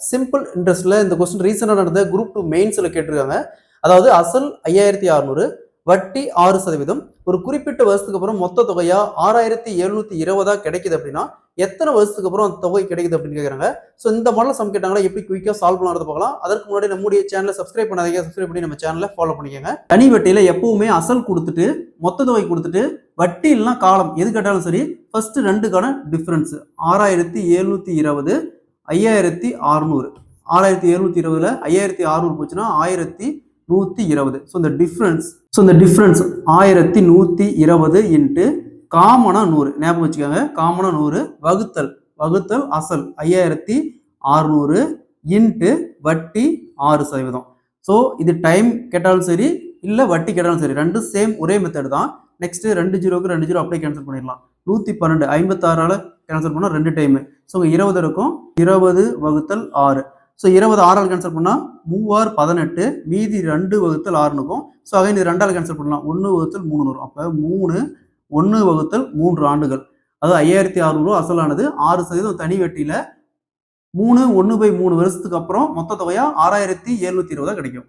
Simple இன்ட்ரெஸ்ட்ல இந்த question ரீசெண்டாக நடந்த குரூப் 2 மெயின்ஸ்ல கேட்டிருக்காங்க. அதாவது அசல் 5600, வட்டி 6%, ஒரு குறிப்பிட்ட வருஷத்துக்கு அப்புறம் மொத்த தொகையா 6720 கிடைக்குது அப்படின்னா எத்தனை வருஷத்துக்கு அப்புறம் அந்த தொகை கிடைக்குது அப்படின்னு கேட்குறாங்க. ஸோ இந்த மாடல் சம் கேட்டாங்கன்னா எப்படி குயிக்காக சால்வ் பண்ணுறது பார்க்கலாம். அதற்கு முன்னாடி நம்முடைய சேனலை சப்ஸ்கிரைப் பண்ணாதீங்க, சப்ஸ்கிரைப் பண்ணி நம்ம சேனலை ஃபாலோ பண்ணிக்கோங்க. தனி வட்டியில எப்பவுமே அசல் கொடுத்துட்டு மொத்த தொகை கொடுத்துட்டு வட்டி இல்லைன்னா காலம் எது கேட்டாலும் சரி ஃபர்ஸ்ட் ரெண்டுக்கான டிஃபரன்ஸ் 6720 5600. 6720ல 5600 போச்சுன்னா 1120. ஸோ இந்த டிஃபரன்ஸ் 1120 இன்ட்டு காமனா 100 ஞாபகம் வச்சுக்கோங்க. காமனா 100 வகுத்தல் அசல் 5600 இன்ட்டு வட்டி 6%. ஸோ இது டைம் கேட்டாலும் சரி இல்லை வட்டி கேட்டாலும் சரி ரெண்டும் சேம் ஒரே மெத்தட் தான். நெக்ஸ்ட் 2 0க்கு 2 0 அப்படியே கேன்சல் பண்ணிடலாம். 112 56ஆல கேன்சல் பண்ணால் 2 டைம். ஸோ 20 இருக்கும். 20 வகுத்தல் 6. ஸோ 20 6ஆல் கேன்சல் பண்ணால் 3 18, மீதி 2 வகுத்தல் 6 இருக்கும். ஸோ அகைன் இது 2ஆல் கேன்சல் பண்ணலாம். 1 வகுத்தல் 3 வரும். அப்போ 3 1 வகுத்தல் 3 ஆண்டுகள். அதாவது 5600 அசலானது 6% தனி வட்டியில 3 1/3 வருஷத்துக்கு அப்புறம் மொத்த தொகையா 6720 கிடைக்கும்.